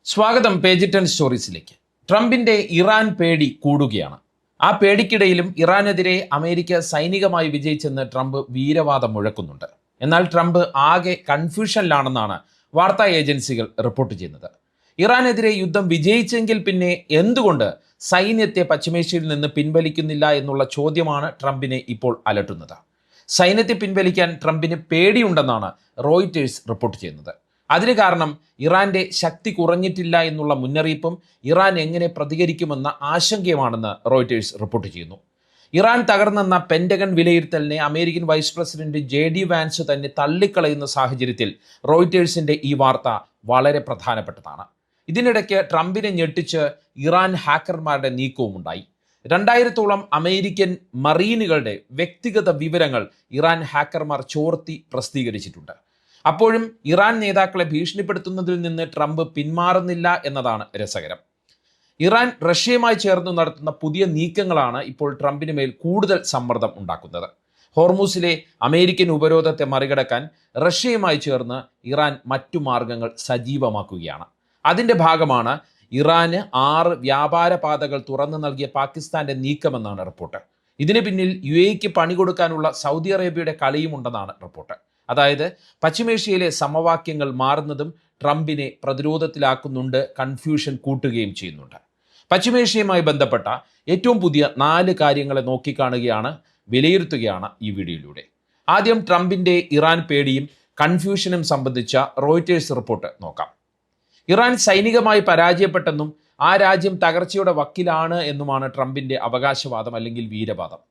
സ്വാഗതം പേജ് 10 സ്റ്റോറീസിലേക്ക്. ട്രംപിന്റെ ഇറാൻ പേടി കൂടുകയാണ്. ആ പേടിക്കിടയിലും ഇറാനെതിരെ അമേരിക്ക സൈനികമായി വിജയിച്ചെന്ന് ട്രംപ് വീരവാദം മുഴക്കുന്നുണ്ട്. എന്നാൽ ട്രംപ് ആകെ കൺഫ്യൂഷനിലാണെന്നാണ് വാർത്താ ഏജൻസികൾ റിപ്പോർട്ട് ചെയ്യുന്നത്. ഇറാനെതിരെ യുദ്ധം വിജയിച്ചെങ്കിൽ പിന്നെ എന്തുകൊണ്ട് സൈന്യത്തെ പശ്ചിമേഷ്യയിൽ നിന്ന് പിൻവലിക്കുന്നില്ല എന്നുള്ള ചോദ്യമാണ് ട്രംപിനെ ഇപ്പോൾ അലട്ടുന്നത്. സൈന്യത്തെ പിൻവലിക്കാൻ ട്രംപിന് പേടിയുണ്ടെന്നാണ് റോയിറ്റേഴ്സ് റിപ്പോർട്ട് ചെയ്യുന്നത്. അതിന് കാരണം ഇറാന്റെ ശക്തി കുറഞ്ഞിട്ടില്ല എന്നുള്ള മുന്നറിയിപ്പും ഇറാൻ എങ്ങനെ പ്രതികരിക്കുമെന്ന ആശങ്കയുമാണെന്ന് റോയിറ്റേഴ്സ് റിപ്പോർട്ട് ചെയ്യുന്നു. ഇറാൻ തകർന്നെന്ന പെന്റഗൺ വിലയിരുത്തലിനെ American vice president JD Vance തന്നെ തള്ളിക്കളയുന്ന സാഹചര്യത്തിൽ റോയിറ്റേഴ്സിന്റെ ഈ വാർത്ത വളരെ പ്രധാനപ്പെട്ടതാണ്. ഇതിനിടയ്ക്ക് ട്രംപിനെ ഞെട്ടിച്ച് ഇറാൻ ഹാക്കർമാരുടെ നീക്കവും ഉണ്ടായി. 2000-ഓളം അമേരിക്കൻ മറീനുകളുടെ വ്യക്തിഗത വിവരങ്ങൾ ഇറാൻ ഹാക്കർമാർ ചോർത്തി പ്രസിദ്ധീകരിച്ചിട്ടുണ്ട്. അപ്പോഴും ഇറാൻ നേതാക്കളെ ഭീഷണിപ്പെടുത്തുന്നതിൽ നിന്ന് ട്രംപ് പിന്മാറുന്നില്ല എന്നതാണ് രസകരം. ഇറാൻ റഷ്യയുമായി ചേർന്ന് നടത്തുന്ന പുതിയ നീക്കങ്ങളാണ് ഇപ്പോൾ ട്രംപിന് മേൽ കൂടുതൽ സമ്മർദ്ദം ഉണ്ടാക്കുന്നത്. ഹോർമൂസിലെ അമേരിക്കൻ ഉപരോധത്തെ മറികടക്കാൻ റഷ്യയുമായി ചേർന്ന് ഇറാൻ മറ്റു മാർഗങ്ങൾ സജീവമാക്കുകയാണ്. അതിൻ്റെ ഭാഗമാണ് ഇറാന് 6 വ്യാപാര പാതകൾ തുറന്നു നൽകിയ പാകിസ്ഥാന്റെ നീക്കമെന്നാണ് റിപ്പോർട്ട്. ഇതിന് പിന്നിൽ UAEക്ക് പണി കൊടുക്കാനുള്ള സൗദി അറേബ്യയുടെ കളിയുമുണ്ടെന്നാണ് റിപ്പോർട്ട്. അതായത് പശ്ചിമേഷ്യയിലെ സമവാക്യങ്ങൾ മാറുന്നതും ട്രംപിനെ പ്രതിരോധത്തിലാക്കുന്നുണ്ട്, കൺഫ്യൂഷൻ കൂട്ടുകയും ചെയ്യുന്നുണ്ട്. പശ്ചിമേഷ്യയുമായി ബന്ധപ്പെട്ട ഏറ്റവും പുതിയ 4 കാര്യങ്ങളെ നോക്കിക്കാണുകയാണ്, വിലയിരുത്തുകയാണ് ഈ വീഡിയോയിലൂടെ. ആദ്യം ട്രംപിന്റെ ഇറാൻ പേടിയും കൺഫ്യൂഷനും സംബന്ധിച്ച റോയിറ്റേഴ്സ് റിപ്പോർട്ട് നോക്കാം. ഇറാൻ സൈനികമായി പരാജയപ്പെട്ടെന്നും ആ രാജ്യം തകർച്ചയുടെ വക്കിലാണ് എന്നുമാണ് ട്രംപിന്റെ അവകാശവാദം അല്ലെങ്കിൽ വീരവാദം.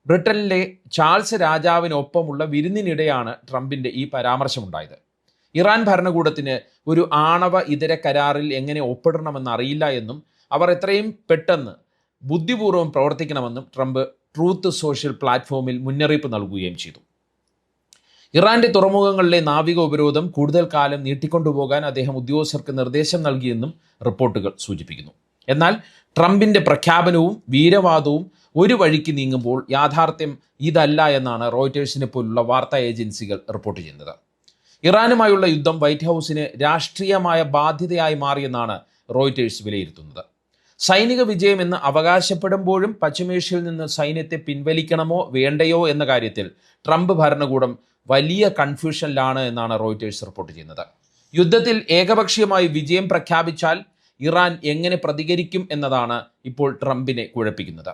ബ്രിട്ടനിലെ ചാൾസ് രാജാവിനൊപ്പമുള്ള വിരുന്നിനിടെയാണ് ട്രംപിന്റെ ഈ പരാമർശമുണ്ടായത്. ഇറാൻ ഭരണകൂടത്തിന് ഒരു ആണവ ഇതര കരാറിൽ എങ്ങനെ ഒപ്പിടണമെന്ന് അറിയില്ല എന്നും അവർ എത്രയും പെട്ടെന്ന് ബുദ്ധിപൂർവ്വം പ്രവർത്തിക്കണമെന്നും ട്രംപ് ട്രൂത്ത് സോഷ്യൽ പ്ലാറ്റ്ഫോമിൽ മുന്നറിയിപ്പ് നൽകുകയും ചെയ്തു. ഇറാന്റെ തുറമുഖങ്ങളിലെ നാവിക ഉപരോധം കൂടുതൽ കാലം നീട്ടിക്കൊണ്ടുപോകാൻ അദ്ദേഹം ഉദ്യോഗസ്ഥർക്ക് നിർദ്ദേശം നൽകിയെന്നും റിപ്പോർട്ടുകൾ സൂചിപ്പിക്കുന്നു. എന്നാൽ ട്രംപിന്റെ പ്രഖ്യാപനവും വീരവാദവും ഒരു വഴിക്ക് നീങ്ങുമ്പോൾ യാഥാർത്ഥ്യം ഇതല്ല എന്നാണ് റോയിറ്റേഴ്സിനെ പോലുള്ള വാർത്താ ഏജൻസികൾ റിപ്പോർട്ട് ചെയ്യുന്നത്. ഇറാനുമായുള്ള യുദ്ധം വൈറ്റ് ഹൗസിന് രാഷ്ട്രീയമായ ബാധ്യതയായി മാറിയെന്നാണ് റോയിറ്റേഴ്സ് വിലയിരുത്തുന്നത്. സൈനിക വിജയം എന്ന് അവകാശപ്പെടുമ്പോഴും പശ്ചിമേഷ്യയിൽ നിന്ന് സൈന്യത്തെ പിൻവലിക്കണമോ വേണ്ടയോ എന്ന കാര്യത്തിൽ ട്രംപ് ഭരണകൂടം വലിയ കൺഫ്യൂഷനിലാണ് എന്നാണ് റോയിറ്റേഴ്സ് റിപ്പോർട്ട് ചെയ്യുന്നത്. യുദ്ധത്തിൽ ഏകപക്ഷീയമായി വിജയം പ്രഖ്യാപിച്ചാൽ ഇറാൻ എങ്ങനെ പ്രതികരിക്കും എന്നതാണ് ഇപ്പോൾ ട്രംപിനെ കുഴപ്പിക്കുന്നത്.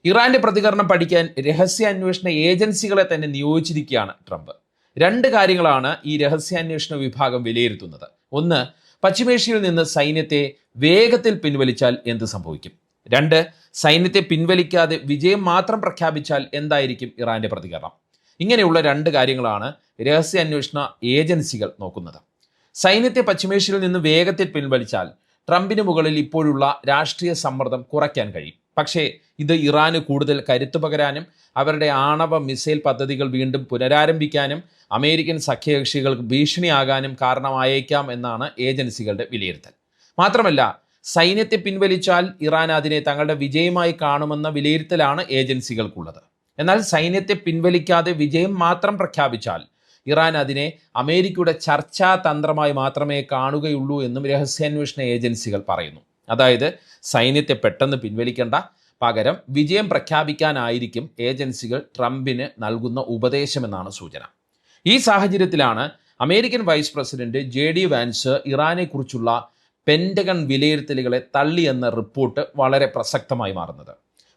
ഇറാന്റെ പ്രതികരണം പഠിക്കാൻ രഹസ്യാന്വേഷണ ഏജൻസികളെ തന്നെ നിയോഗിച്ചിരിക്കുകയാണ് ട്രംപ്. 2 കാര്യങ്ങളാണ് ഈ രഹസ്യാന്വേഷണ വിഭാഗം വിലയിരുത്തുന്നത്. ഒന്ന്, പശ്ചിമേഷ്യയിൽ നിന്ന് സൈന്യത്തെ വേഗത്തിൽ പിൻവലിച്ചാൽ എന്ത് സംഭവിക്കും? 2, സൈന്യത്തെ പിൻവലിക്കാതെ വിജയം മാത്രം പ്രഖ്യാപിച്ചാൽ എന്തായിരിക്കും ഇറാന്റെ പ്രതികരണം? ഇങ്ങനെയുള്ള 2 കാര്യങ്ങളാണ് രഹസ്യാന്വേഷണ ഏജൻസികൾ നോക്കുന്നത്. സൈന്യത്തെ പശ്ചിമേഷ്യയിൽ നിന്ന് വേഗത്തിൽ പിൻവലിച്ചാൽ ട്രംപിന് മുകളിൽ ഇപ്പോഴുള്ള രാഷ്ട്രീയ സമ്മർദ്ദം കുറയ്ക്കാൻ കഴിയും. പക്ഷേ ഇത് ഇറാന് കൂടുതൽ കരുത്തു പകരാനും അവരുടെ ആണവ മിസൈൽ പദ്ധതികൾ വീണ്ടും പുനരാരംഭിക്കാനും അമേരിക്കൻ സഖ്യകക്ഷികൾക്ക് ഭീഷണിയാകാനും കാരണമായേക്കാം എന്നാണ് ഏജൻസികളുടെ വിലയിരുത്തൽ. മാത്രമല്ല, സൈന്യത്തെ പിൻവലിച്ചാൽ ഇറാൻ അതിനെ തങ്ങളുടെ വിജയമായി കാണുമെന്ന വിലയിരുത്തലാണ് ഏജൻസികൾക്കുള്ളത്. എന്നാൽ സൈന്യത്തെ പിൻവലിക്കാതെ വിജയം മാത്രം പ്രഖ്യാപിച്ചാൽ ഇറാൻ അതിനെ അമേരിക്കയുടെ ചർച്ചാ തന്ത്രമായി മാത്രമേ കാണുകയുള്ളൂ എന്നും രഹസ്യാന്വേഷണ ഏജൻസികൾ പറയുന്നു. അതായത് സൈന്യത്തെ പെട്ടെന്ന് പിൻവലിക്കേണ്ട, പകരം വിജയം പ്രഖ്യാപിക്കാനായിരിക്കും ഏജൻസികൾ ട്രംപിന് നൽകുന്ന ഉപദേശമെന്നാണ് സൂചന. ഈ സാഹചര്യത്തിലാണ് American vice president JD Vance ഇറാനെക്കുറിച്ചുള്ള പെന്റഗൺ വിലയിരുത്തലുകളെ തള്ളിയെന്ന റിപ്പോർട്ട് വളരെ പ്രസക്തമായി മാറുന്നത്.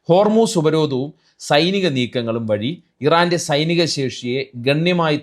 ഹോർമൂസ് ഉപരോധവും സൈനിക നീക്കങ്ങളും വഴി ഇറാന്റെ സൈനിക ശേഷിയെ ഗണ്യമായി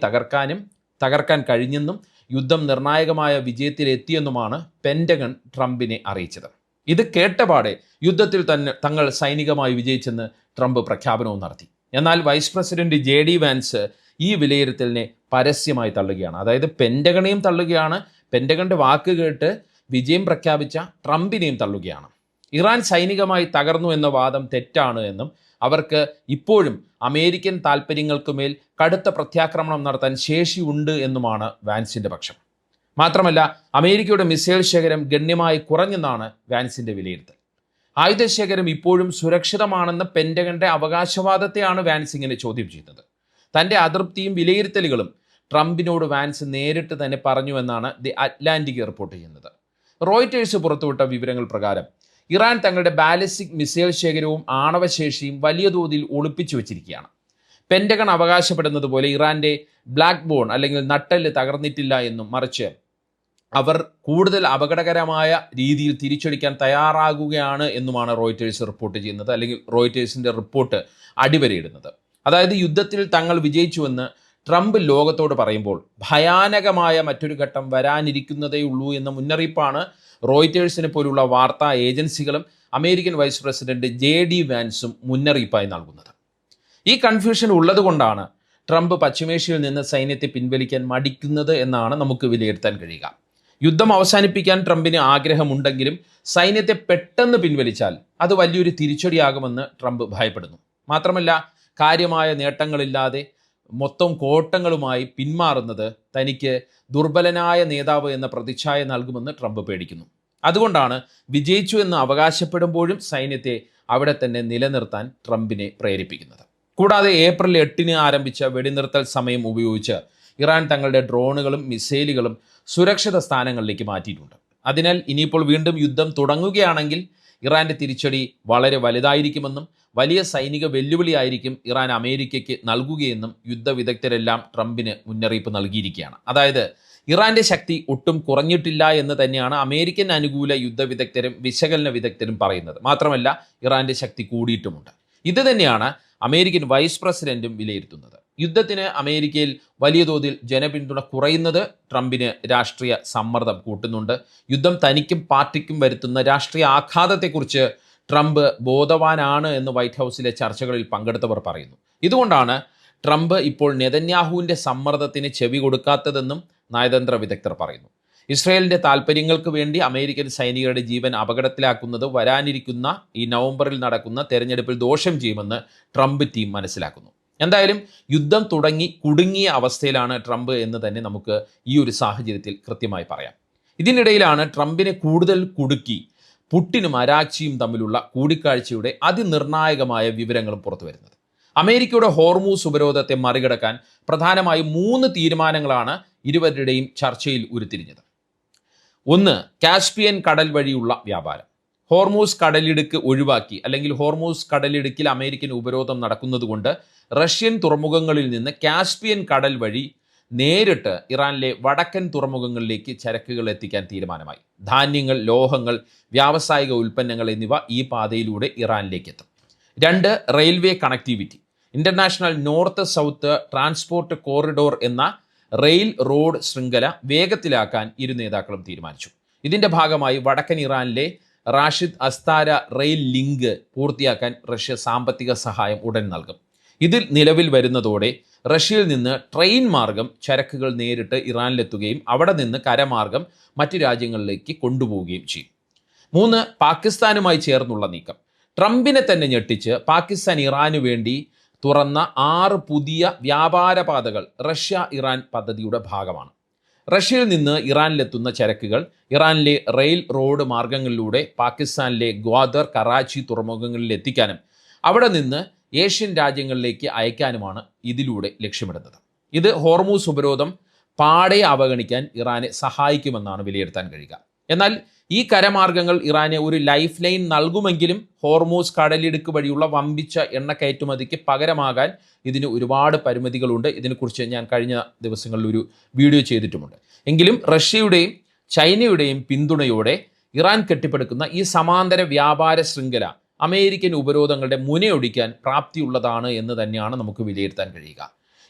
തകർക്കാൻ കഴിഞ്ഞെന്നും യുദ്ധം നിർണായകമായ വിജയത്തിലെത്തിയെന്നുമാണ് പെന്റഗൺ ട്രംപിനെ അറിയിച്ചത്. ഇത് കേട്ടപാടെ യുദ്ധത്തിൽ തന്നെ തങ്ങൾ സൈനികമായി വിജയിച്ചെന്ന് ട്രംപ് പ്രഖ്യാപനവും നടത്തി. എന്നാൽ വൈസ് പ്രസിഡന്റ് JD വാൻസ് ഈ വിലയിരുത്തലിനെ പരസ്യമായി തള്ളുകയാണ്. അതായത് പെന്റഗണെയും തള്ളുകയാണ്, പെന്റഗന്റെ വാക്ക് കേട്ട് വിജയം പ്രഖ്യാപിച്ച ട്രംപിനെയും തള്ളുകയാണ്. ഇറാൻ സൈനികമായി തകർന്നു എന്ന വാദം തെറ്റാണ് എന്നും അവർക്ക് ഇപ്പോഴും അമേരിക്കൻ താൽപ്പര്യങ്ങൾക്കുമേൽ കടുത്ത പ്രത്യാക്രമണം നടത്താൻ ശേഷിയുണ്ട് എന്നുമാണ് വാൻസിന്റെ പക്ഷം. മാത്രമല്ല, അമേരിക്കയുടെ മിസൈൽ ശേഖരം ഗണ്യമായി കുറഞ്ഞെന്നാണ് വാൻസിന്റെ വിലയിരുത്തൽ. ആയുധശേഖരം ഇപ്പോഴും സുരക്ഷിതമാണെന്ന പെന്റഗന്റെ അവകാശവാദത്തെയാണ് വാൻസ് ഇങ്ങനെ ചോദ്യം ചെയ്യുന്നത്. തൻ്റെ അതൃപ്തിയും വിലയിരുത്തലുകളും ട്രംപിനോട് വാൻസ് നേരിട്ട് തന്നെ പറഞ്ഞുവെന്നാണ് ദി അറ്റ്ലാന്റിക് റിപ്പോർട്ട് ചെയ്യുന്നത്. റോയിറ്റേഴ്സ് പുറത്തുവിട്ട വിവരങ്ങൾ പ്രകാരം ഇറാൻ തങ്ങളുടെ ബാലിസ്റ്റിക് മിസൈൽ ശേഖരവും ആണവശേഷിയും വലിയ തോതിൽ ഒളിപ്പിച്ചു വച്ചിരിക്കുകയാണ്. പെന്റഗൺ അവകാശപ്പെടുന്നത് പോലെ ഇറാന്റെ ബ്ലാക്ക് ബോൺ അല്ലെങ്കിൽ നട്ടെല്ല് തകർന്നിട്ടില്ല എന്നും, മറിച്ച് അവർ കൂടുതൽ അപകടകരമായ രീതിയിൽ തിരിച്ചടിക്കാൻ തയ്യാറാകുകയാണ് എന്നുമാണ് റോയിറ്റേഴ്സ് റിപ്പോർട്ട് ചെയ്യുന്നത്, അല്ലെങ്കിൽ റോയിറ്റേഴ്സിന്റെ റിപ്പോർട്ട് അടിവരയിടുന്നത്. അതായത് യുദ്ധത്തിൽ തങ്ങൾ വിജയിച്ചുവെന്ന് ട്രംപ് ലോകത്തോട് പറയുമ്പോൾ ഭയാനകമായ മറ്റൊരു ഘട്ടം വരാനിരിക്കുന്നതേ ഉള്ളൂ എന്ന മുന്നറിയിപ്പാണ് റോയിറ്റേഴ്സിനെ പോലുള്ള വാർത്താ ഏജൻസികളും അമേരിക്കൻ വൈസ് പ്രസിഡന്റ് JD വാൻസും മുന്നറിയിപ്പായി നൽകുന്നത്. ഈ കൺഫ്യൂഷൻ ഉള്ളതുകൊണ്ടാണ് ട്രംപ് പശ്ചിമേഷ്യയിൽ നിന്ന് സൈന്യത്തെ പിൻവലിക്കാൻ മടിക്കുന്നത് എന്നാണ് നമുക്ക് വിലയിരുത്താൻ കഴിയുക. യുദ്ധം അവസാനിപ്പിക്കാൻ ട്രംപിന് ആഗ്രഹമുണ്ടെങ്കിലും സൈന്യത്തെ പെട്ടെന്ന് പിൻവലിച്ചാൽ അത് വലിയൊരു തിരിച്ചടിയാകുമെന്ന് ട്രംപ് ഭയപ്പെടുന്നു. മാത്രമല്ല, കാര്യമായ നേട്ടങ്ങളില്ലാതെ മൊത്തം കോട്ടങ്ങളുമായി പിന്മാറുന്നത് തനിക്ക് ദുർബലനായ നേതാവ് എന്ന പ്രതിച്ഛായ നൽകുമെന്ന് ട്രംപ് പേടിക്കുന്നു. അതുകൊണ്ടാണ് വിജയിച്ചു എന്ന് അവകാശപ്പെടുമ്പോഴും സൈന്യത്തെ അവിടെ തന്നെ നിലനിർത്താൻ ട്രംപിനെ പ്രേരിപ്പിക്കുന്നത്. കൂടാതെ ഏപ്രിൽ 8 ആരംഭിച്ച വെടിനിർത്തൽ സമയം ഉപയോഗിച്ച് ഇറാൻ തങ്ങളുടെ ഡ്രോണുകളും മിസൈലുകളും സുരക്ഷിത സ്ഥാനങ്ങളിലേക്ക് മാറ്റിയിട്ടുണ്ട്. അതിനാൽ ഇനിയിപ്പോൾ വീണ്ടും യുദ്ധം തുടങ്ങുകയാണെങ്കിൽ ഇറാന്റെ തിരിച്ചടി വളരെ വലുതായിരിക്കുമെന്നും വലിയ സൈനിക വെല്ലുവിളിയായിരിക്കും ഇറാൻ അമേരിക്കയ്ക്ക് നൽകുകയെന്നും യുദ്ധവിദഗ്ധരെല്ലാം ട്രംപിന് മുന്നറിയിപ്പ് നൽകിയിരിക്കുകയാണ്. അതായത് ഇറാന്റെ ശക്തി ഒട്ടും കുറഞ്ഞിട്ടില്ല എന്ന് തന്നെയാണ് അമേരിക്കൻ അനുകൂല യുദ്ധവിദഗ്ധരും വിശകലന വിദഗ്ധരും പറയുന്നത്. മാത്രമല്ല, ഇറാന്റെ ശക്തി കൂടിയിട്ടുമുണ്ട്. ഇത് തന്നെയാണ് അമേരിക്കൻ വൈസ് പ്രസിഡന്റും വിലയിരുത്തുന്നത്. യുദ്ധത്തിന് അമേരിക്കയിൽ വലിയ തോതിൽ ജനപിന്തുണ കുറയുന്നത് ട്രംപിന് രാഷ്ട്രീയ സമ്മർദ്ദം കൂട്ടുന്നുണ്ട്. യുദ്ധം തനിക്കും പാർട്ടിക്കും വരുത്തുന്ന രാഷ്ട്രീയ ആഘാതത്തെക്കുറിച്ച് ട്രംപ് ബോധവാനാണ് എന്ന് വൈറ്റ് ഹൗസിലെ ചർച്ചകളിൽ പങ്കെടുത്തവർ പറയുന്നു. ഇതുകൊണ്ടാണ് ട്രംപ് ഇപ്പോൾ നെതന്യാഹുവിൻ്റെ സമ്മർദ്ദത്തിന് ചെവി കൊടുക്കാത്തതെന്നും നയതന്ത്ര വിദഗ്ധർ പറയുന്നു. ഇസ്രായേലിൻ്റെ താൽപ്പര്യങ്ങൾക്ക് വേണ്ടി അമേരിക്കൻ സൈനികരുടെ ജീവൻ അപകടത്തിലാക്കുന്നത് വരാനിരിക്കുന്ന ഈ നവംബറിൽ നടക്കുന്ന തെരഞ്ഞെടുപ്പിൽ ദോഷം ചെയ്യുമെന്ന് ട്രംപ് ടീം മനസ്സിലാക്കുന്നു. എന്തായാലും യുദ്ധം കുടുങ്ങിയ അവസ്ഥയിലാണ് ട്രംപ് എന്ന് തന്നെ നമുക്ക് ഈ ഒരു സാഹചര്യത്തിൽ കൃത്യമായി പറയാം. ഇതിനിടയിലാണ് ട്രംപിനെ കൂടുതൽ കുടുക്കി പുട്ടിനും അരാക്ചിയും തമ്മിലുള്ള കൂടിക്കാഴ്ചയുടെ അതിനിർണായകമായ വിവരങ്ങളും പുറത്തു വരുന്നത്. അമേരിക്കയുടെ ഹോർമൂസ് ഉപരോധത്തെ മറികടക്കാൻ പ്രധാനമായും 3 തീരുമാനങ്ങളാണ് ഇരുവരുടെയും ചർച്ചയിൽ ഉരുത്തിരിഞ്ഞത്. ഒന്ന്, കാസ്പിയൻ കടൽ വഴിയുള്ള വ്യാപാരം. ഹോർമൂസ് കടലിടുക്ക് ഒഴിവാക്കി, അല്ലെങ്കിൽ ഹോർമൂസ് കടലിടുക്കിൽ അമേരിക്കൻ ഉപരോധം നടക്കുന്നതുകൊണ്ട് റഷ്യൻ തുറമുഖങ്ങളിൽ നിന്ന് കാസ്പിയൻ കടൽ വഴി നേരിട്ട് ഇറാനിലെ വടക്കൻ തുറമുഖങ്ങളിലേക്ക് ചരക്കുകൾ എത്തിക്കാൻ തീരുമാനമായി. ധാന്യങ്ങൾ, ലോഹങ്ങൾ, വ്യാവസായിക ഉൽപ്പന്നങ്ങൾ എന്നിവ ഈ പാതയിലൂടെ ഇറാനിലേക്ക് എത്തും. 2, railway connectivity. International north south transport corridor എന്ന റോഡ് ശൃംഖല വേഗത്തിലാക്കാൻ ഇരു നേതാക്കളും തീരുമാനിച്ചു. ഇതിന്റെ ഭാഗമായി വടക്കൻ ഇറാനിലെ റാഷിദ് അസ്താര റെയിൽ ലിങ്ക് പൂർത്തിയാക്കാൻ റഷ്യ സാമ്പത്തിക സഹായം ഉടൻ നൽകും. ഇതിൽ നിലവിൽ വരുന്നതോടെ റഷ്യയിൽ നിന്ന് ട്രെയിൻ മാർഗം ചരക്കുകൾ നേരിട്ട് ഇറാനിലെത്തുകയും അവിടെ നിന്ന് കരമാർഗം മറ്റു രാജ്യങ്ങളിലേക്ക് കൊണ്ടുപോവുകയും ചെയ്യും. 3, പാകിസ്ഥാനുമായി ചേർന്നുള്ള നീക്കം. ട്രംപിനെ തന്നെ ഞെട്ടിച്ച് പാകിസ്ഥാൻ ഇറാനു വേണ്ടി തുറന്ന 6 പുതിയ വ്യാപാര പാതകൾ റഷ്യ ഇറാൻ പദ്ധതിയുടെ ഭാഗമാണ്. റഷ്യയിൽ നിന്ന് ഇറാനിലെത്തുന്ന ചരക്കുകൾ ഇറാനിലെ റോഡ് മാർഗങ്ങളിലൂടെ പാകിസ്ഥാനിലെ ഗ്വാദർ, കറാച്ചി തുറമുഖങ്ങളിൽ എത്തിക്കാനും അവിടെ നിന്ന് ഏഷ്യൻ രാജ്യങ്ങളിലേക്ക് അയക്കാനുമാണ് ഇതിലൂടെ ലക്ഷ്യമിടുന്നത്. ഇത് ഹോർമൂസ് ഉപരോധം പാടെ അവഗണിക്കാൻ ഇറാനെ സഹായിക്കുമെന്നാണ് വിലയിരുത്താൻ കഴിയുക. എന്നാൽ ഈ കരമാർഗങ്ങൾ ഇറാന് ഒരു ലൈഫ് ലൈൻ നൽകുമെങ്കിലും ഹോർമൂസ് കടലിടുക്ക് വഴിയുള്ള വമ്പിച്ച എണ്ണ കയറ്റുമതിക്ക് പകരമാകാൻ ഇതിന് ഒരുപാട് പരിമിതികളുണ്ട്. ഇതിനെക്കുറിച്ച് ഞാൻ കഴിഞ്ഞ ദിവസങ്ങളിൽ ഒരു വീഡിയോ ചെയ്തിട്ടുമുണ്ട്. എങ്കിലും റഷ്യയുടെയും ചൈനയുടെയും പിന്തുണയോടെ ഇറാൻ കെട്ടിപ്പടുക്കുന്ന ഈ സമാന്തര വ്യാപാര ശൃംഖല അമേരിക്കൻ ഉപരോധങ്ങളുടെ മുനയൊടിക്കാൻ പ്രാപ്തിയുള്ളതാണ് എന്ന് തന്നെയാണ് നമുക്ക് വിലയിരുത്താൻ കഴിയുക.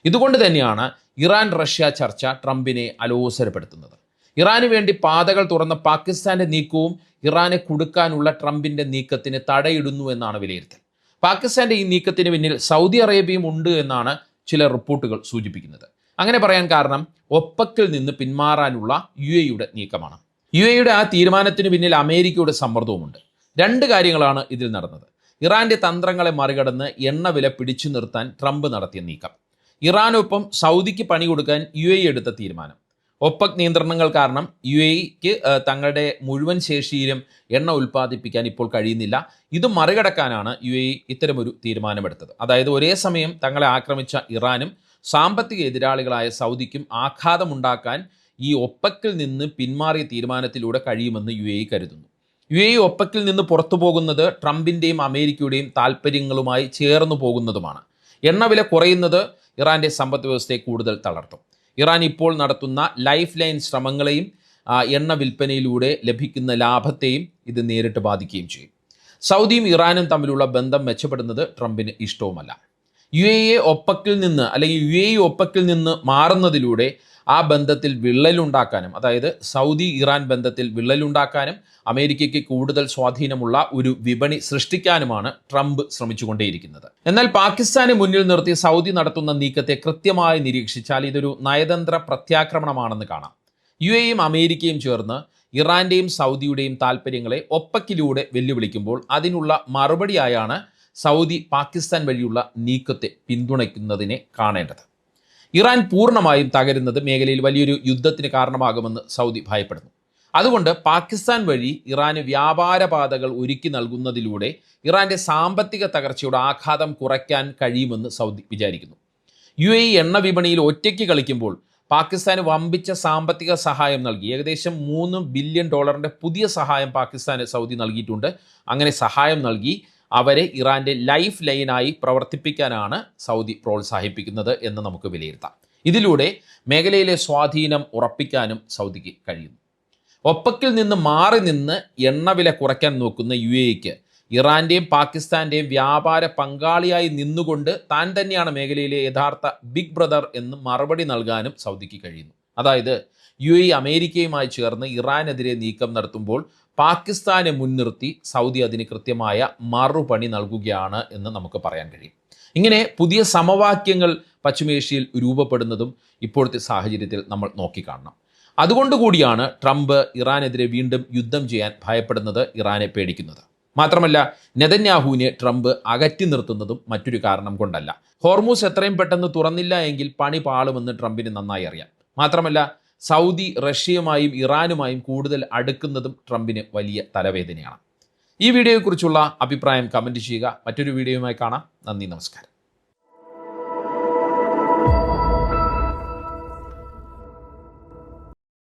ഇതുകൊണ്ട് തന്നെയാണ് ഇറാൻ റഷ്യ ചർച്ച ട്രംപിനെ അലോസരപ്പെടുത്തുന്നത്. ഇറാന് വേണ്ടി പാതകൾ തുറന്ന പാകിസ്ഥാന്റെ നീക്കവും ഇറാനെ കുടുക്കാനുള്ള ട്രംപിന്റെ നീക്കത്തിന് തടയിടുന്നു എന്നാണ് വിലയിരുത്തൽ. പാകിസ്ഥാന്റെ ഈ നീക്കത്തിന് പിന്നിൽ സൗദി അറേബ്യയും ഉണ്ട് എന്നാണ് ചില റിപ്പോർട്ടുകൾ സൂചിപ്പിക്കുന്നത്. അങ്ങനെ പറയാൻ കാരണം ഒപ്പക്കിൽ നിന്ന് പിന്മാറാനുള്ള UAEയുടെ നീക്കമാണ്. UAEയുടെ ആ തീരുമാനത്തിന് പിന്നിൽ അമേരിക്കയുടെ സമ്മർദ്ദവുമുണ്ട്. 2 കാര്യങ്ങളാണ് ഇതിൽ നടന്നത്. ഇറാന്റെ തന്ത്രങ്ങളെ മറികടന്ന് എണ്ണ വില പിടിച്ചു നിർത്താൻ ട്രംപ് നടത്തിയ നീക്കം, ഇറാനൊപ്പം സൗദിക്ക് പണി കൊടുക്കാൻ UAE എടുത്ത തീരുമാനം. ഒപ്പക് നിയന്ത്രണങ്ങൾ കാരണം UAEക്ക് തങ്ങളുടെ മുഴുവൻ ശേഷിയിലും എണ്ണ ഉൽപ്പാദിപ്പിക്കാൻ ഇപ്പോൾ കഴിയുന്നില്ല. ഇത് മറികടക്കാനാണ് UAE ഇത്തരമൊരു തീരുമാനമെടുത്തത്. അതായത് ഒരേ സമയം തങ്ങളെ ആക്രമിച്ച ഇറാനും സാമ്പത്തിക എതിരാളികളായ സൗദിക്കും ആഘാതമുണ്ടാക്കാൻ ഈ ഒപ്പക്കിൽ നിന്ന് പിന്മാറിയ തീരുമാനത്തിലൂടെ കഴിയുമെന്ന് UAE കരുതുന്നു. UAE ഒപ്പക്കിൽ നിന്ന് പുറത്തു പോകുന്നത് ട്രംപിൻ്റെയും അമേരിക്കയുടെയും താൽപ്പര്യങ്ങളുമായി ചേർന്നു പോകുന്നതുമാണ്. എണ്ണവില കുറയുന്നത് ഇറാന്റെ സമ്പദ് വ്യവസ്ഥയെ കൂടുതൽ തളർത്തും. ഇറാൻ ഇപ്പോൾ നടത്തുന്ന ലൈഫ് ലൈൻ ശ്രമങ്ങളെയും എണ്ണ വിൽപ്പനയിലൂടെ ലഭിക്കുന്ന ലാഭത്തെയും ഇത് നേരിട്ട് ബാധിക്കുകയും ചെയ്യും. സൗദിയും ഇറാനും തമ്മിലുള്ള ബന്ധം മെച്ചപ്പെടുന്നത് ട്രംപിന് ഇഷ്ടവുമല്ല. UAE ഒപ്പക്കിൽ നിന്ന് മാറുന്നതിലൂടെ ആ ബന്ധത്തിൽ വിള്ളലുണ്ടാക്കാനും, അതായത് സൗദി ഇറാൻ ബന്ധത്തിൽ വിള്ളലുണ്ടാക്കാനും അമേരിക്കയ്ക്ക് കൂടുതൽ സ്വാധീനമുള്ള ഒരു വിപണി സൃഷ്ടിക്കാനുമാണ് ട്രംപ് ശ്രമിച്ചുകൊണ്ടേയിരിക്കുന്നത്. എന്നാൽ പാകിസ്ഥാനെ മുന്നിൽ നിർത്തി സൗദി നടത്തുന്ന നീക്കത്തെ കൃത്യമായി നിരീക്ഷിച്ചാൽ ഇതൊരു നയതന്ത്ര പ്രത്യാക്രമണമാണെന്ന് കാണാം. UAEയും അമേരിക്കയും ചേർന്ന് ഇറാന്റെയും സൗദിയുടെയും താൽപ്പര്യങ്ങളെ ഒപ്പക്കിലൂടെ വെല്ലുവിളിക്കുമ്പോൾ അതിനുള്ള മറുപടിയായാണ് സൗദി പാകിസ്ഥാൻ വഴിയുള്ള നീക്കത്തെ പിന്തുണയ്ക്കുന്നതിനെ കാണേണ്ടത്. ഇറാൻ പൂർണ്ണമായും തകരുന്നത് മേഖലയിൽ വലിയൊരു യുദ്ധത്തിന് കാരണമാകുമെന്ന് സൗദി ഭയപ്പെടുന്നു. അതുകൊണ്ട് പാകിസ്ഥാൻ വഴി ഇറാന് വ്യാപാരപാതകൾ ഒരുക്കി നൽകുന്നതിലൂടെ ഇറാന്റെ സാമ്പത്തിക തകർച്ചയുടെ ആഘാതം കുറയ്ക്കാൻ കഴിയുമെന്ന് സൗദി വിചാരിക്കുന്നു. UAE എണ്ണ വിപണിയിൽ ഒറ്റയ്ക്ക് കളിക്കുമ്പോൾ പാകിസ്ഥാന് വമ്പിച്ച സാമ്പത്തിക സഹായം നൽകി. ഏകദേശം $3 ബില്യൺ പുതിയ സഹായം പാകിസ്ഥാന് സൗദി നൽകിയിട്ടുണ്ട്. അങ്ങനെ സഹായം നൽകി അവരെ ഇറാന്റെ ലൈഫ് ലൈനായി പ്രവർത്തിപ്പിക്കാനാണ് സൗദി പ്രോത്സാഹിപ്പിക്കുന്നത് എന്ന് നമുക്ക് വിലയിരുത്താം. ഇതിലൂടെ മേഖലയിലെ സ്വാധീനം ഉറപ്പിക്കാനും സൗദിക്ക് കഴിയുന്നു. ഒപ്പക്കിൽ നിന്ന് മാറി നിന്ന് എണ്ണവില കുറയ്ക്കാൻ നോക്കുന്ന UAEക്ക് ഇറാന്റെയും പാകിസ്ഥാന്റെയും വ്യാപാര പങ്കാളിയായി നിന്നുകൊണ്ട് താൻ തന്നെയാണ് മേഖലയിലെ യഥാർത്ഥ ബിഗ് ബ്രദർ എന്ന് മറുപടി നൽകാനും സൗദിക്ക് കഴിയുന്നു. അതായത് UAE അമേരിക്കയുമായി ചേർന്ന് ഇറാനെതിരെ നീക്കം നടത്തുമ്പോൾ പാകിസ്ഥാനെ മുൻനിർത്തി സൗദി അതിന് കൃത്യമായ മറുപണി നൽകുകയാണ് എന്ന് നമുക്ക് പറയാൻ കഴിയും. ഇങ്ങനെ പുതിയ സമവാക്യങ്ങൾ പശ്ചിമേഷ്യയിൽ രൂപപ്പെടുന്നതും ഇപ്പോഴത്തെ സാഹചര്യത്തിൽ നമ്മൾ നോക്കിക്കാണണം. അതുകൊണ്ടുകൂടിയാണ് ട്രംപ് ഇറാനെതിരെ വീണ്ടും യുദ്ധം ചെയ്യാൻ ഭയപ്പെടുന്നത്, ഇറാനെ പേടിക്കുന്നത്. മാത്രമല്ല, നെതന്യാഹുവിനെ ട്രംപ് അകറ്റി നിർത്തുന്നതും മറ്റൊരു കാരണം കൊണ്ടല്ല. ഹോർമൂസ് എത്രയും പെട്ടെന്ന് തുറന്നില്ല എങ്കിൽ പണി പാളുമെന്ന് ട്രംപിന് നന്നായി അറിയാം. മാത്രമല്ല, സൗദി റഷ്യയുമായും ഇറാനുമായും കൂടുതൽ അടുക്കുന്നതും ട്രംപിന് വലിയ തലവേദനയാണ്. ഈ വീഡിയോയെക്കുറിച്ചുള്ള അഭിപ്രായം കമൻറ്റ് ചെയ്യുക. മറ്റൊരു വീഡിയോയുമായി കാണാം. നന്ദി, നമസ്കാരം.